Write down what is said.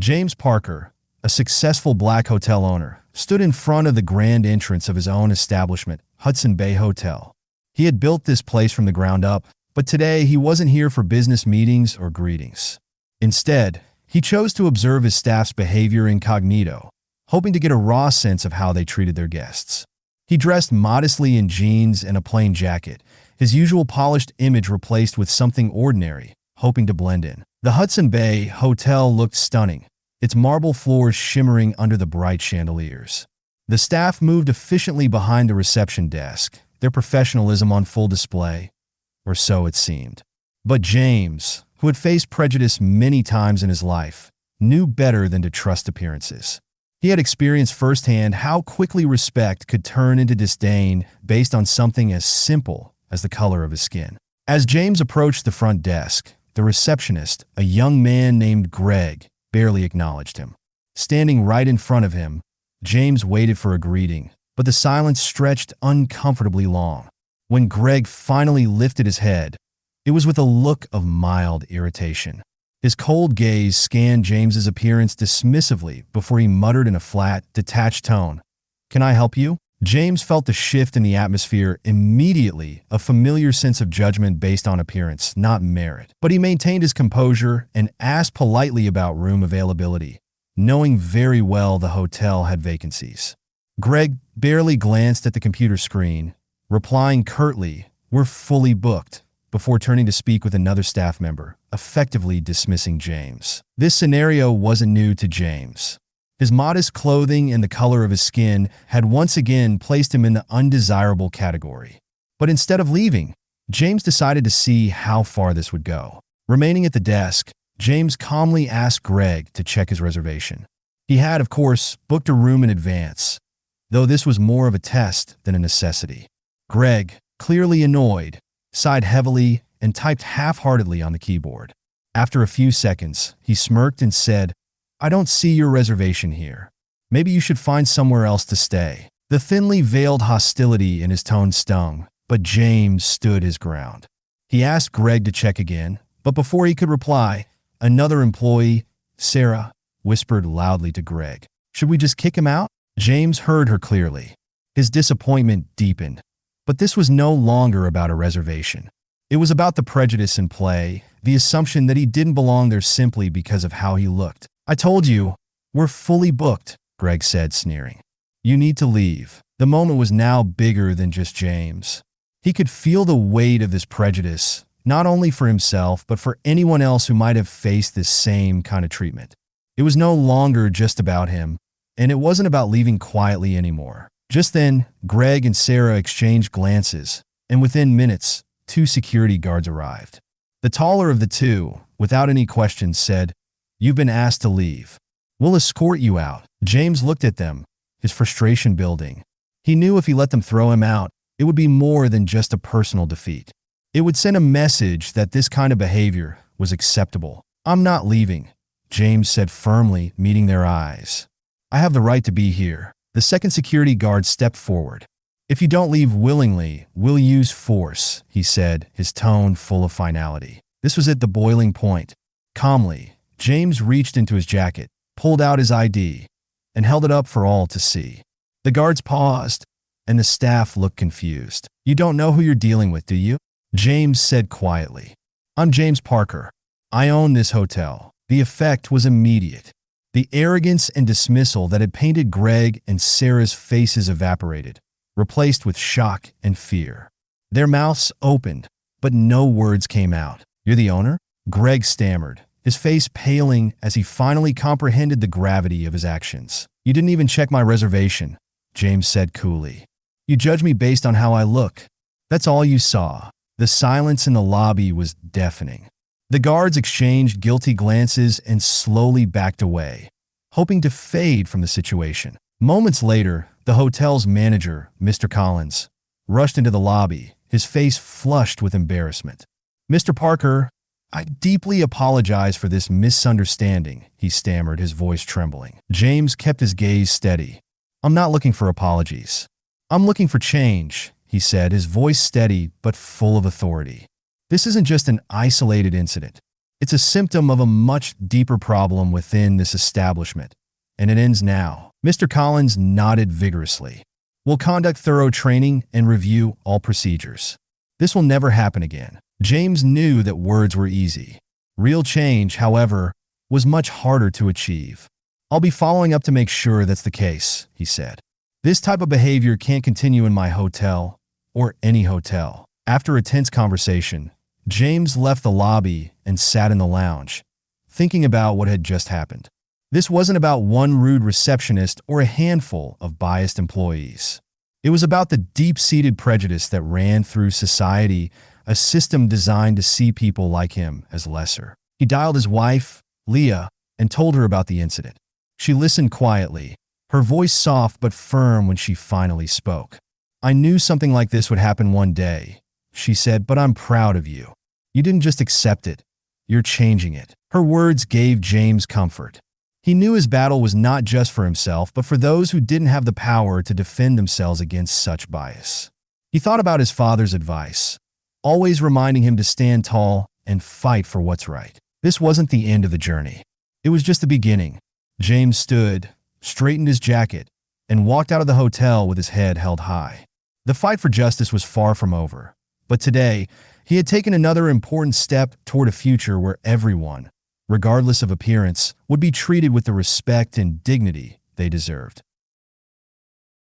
James Parker, a successful black hotel owner, stood in front of the grand entrance of his own establishment, Hudson Bay Hotel. He had built this place from the ground up, but today he wasn't here for business meetings or greetings. Instead, he chose to observe his staff's behavior incognito, hoping to get a raw sense of how they treated their guests. He dressed modestly in jeans and a plain jacket, his usual polished image replaced with something ordinary, hoping to blend in. The Hudson Bay Hotel looked stunning, its marble floors shimmering under the bright chandeliers. The staff moved efficiently behind the reception desk, their professionalism on full display, or so it seemed. But James, who had faced prejudice many times in his life, knew better than to trust appearances. He had experienced firsthand how quickly respect could turn into disdain based on something as simple as the color of his skin. As James approached the front desk, the receptionist, a young man named Greg, barely acknowledged him. Standing right in front of him, James waited for a greeting, but the silence stretched uncomfortably long. When Greg finally lifted his head, it was with a look of mild irritation. His cold gaze scanned James's appearance dismissively before he muttered in a flat, detached tone, "Can I help you?" James felt the shift in the atmosphere immediately, a familiar sense of judgment based on appearance, not merit. But he maintained his composure and asked politely about room availability, knowing very well the hotel had vacancies. Greg barely glanced at the computer screen, replying curtly, "We're fully booked," before turning to speak with another staff member, effectively dismissing James. This scenario wasn't new to James. His modest clothing and the color of his skin had once again placed him in the undesirable category. But instead of leaving, James decided to see how far this would go. Remaining at the desk, James calmly asked Greg to check his reservation. He had, of course, booked a room in advance, though this was more of a test than a necessity. Greg, clearly annoyed, sighed heavily and typed half-heartedly on the keyboard. After a few seconds, he smirked and said, "I don't see your reservation here. Maybe you should find somewhere else to stay." The thinly veiled hostility in his tone stung, but James stood his ground. He asked Greg to check again, but before he could reply, another employee, Sarah, whispered loudly to Greg, "Should we just kick him out?" James heard her clearly. His disappointment deepened. But this was no longer about a reservation. It was about the prejudice in play, the assumption that he didn't belong there simply because of how he looked. "I told you, we're fully booked," Greg said, sneering. "You need to leave." The moment was now bigger than just James. He could feel the weight of this prejudice, not only for himself, but for anyone else who might have faced this same kind of treatment. It was no longer just about him, and it wasn't about leaving quietly anymore. Just then, Greg and Sarah exchanged glances, and within minutes, 2 security guards arrived. The taller of the two, without any questions, said, "You've been asked to leave. We'll escort you out." James looked at them, his frustration building. He knew if he let them throw him out, it would be more than just a personal defeat. It would send a message that this kind of behavior was acceptable. "I'm not leaving," James said firmly, meeting their eyes. "I have the right to be here." The second security guard stepped forward. "If you don't leave willingly, we'll use force," he said, his tone full of finality. This was at the boiling point. Calmly, James reached into his jacket, pulled out his ID, and held it up for all to see. The guards paused, and the staff looked confused. "You don't know who you're dealing with, do you?" James said quietly. "I'm James Parker. I own this hotel." The effect was immediate. The arrogance and dismissal that had painted Greg and Sarah's faces evaporated, replaced with shock and fear. Their mouths opened, but no words came out. "You're the owner?" Greg stammered, his face paling as he finally comprehended the gravity of his actions. "You didn't even check my reservation," James said coolly. "You judge me based on how I look. That's all you saw." The silence in the lobby was deafening. The guards exchanged guilty glances and slowly backed away, hoping to fade from the situation. Moments later, the hotel's manager, Mr. Collins, rushed into the lobby, his face flushed with embarrassment. "Mr. Parker, I deeply apologize for this misunderstanding," he stammered, his voice trembling. James kept his gaze steady. "I'm not looking for apologies. I'm looking for change," he said, his voice steady but full of authority. "This isn't just an isolated incident. It's a symptom of a much deeper problem within this establishment, and it ends now. Mr. Collins nodded vigorously. We'll conduct thorough training and review all procedures. This will never happen again. James knew that words were easy. Real change, however, was much harder to achieve. I'll be following up to make sure that's the case, he said. This type of behavior can't continue in my hotel, or any hotel. After a tense conversation, James left the lobby and sat in the lounge, thinking about what had just happened. This wasn't about one rude receptionist or a handful of biased employees. It was about the deep-seated prejudice that ran through society, a system designed to see people like him as lesser. He dialed his wife, Leah, and told her about the incident. She listened quietly, her voice soft but firm when she finally spoke. I knew something like this would happen one day, she said, but I'm proud of you. You didn't just accept it, you're changing it. Her words gave James comfort. He knew his battle was not just for himself, but for those who didn't have the power to defend themselves against such bias. He thought about his father's advice, always reminding him to stand tall and fight for what's right. This wasn't the end of the journey. It was just the beginning. James stood, straightened his jacket, and walked out of the hotel with his head held high. The fight for justice was far from over, but today, he had taken another important step toward a future where everyone, regardless of appearance, would be treated with the respect and dignity they deserved.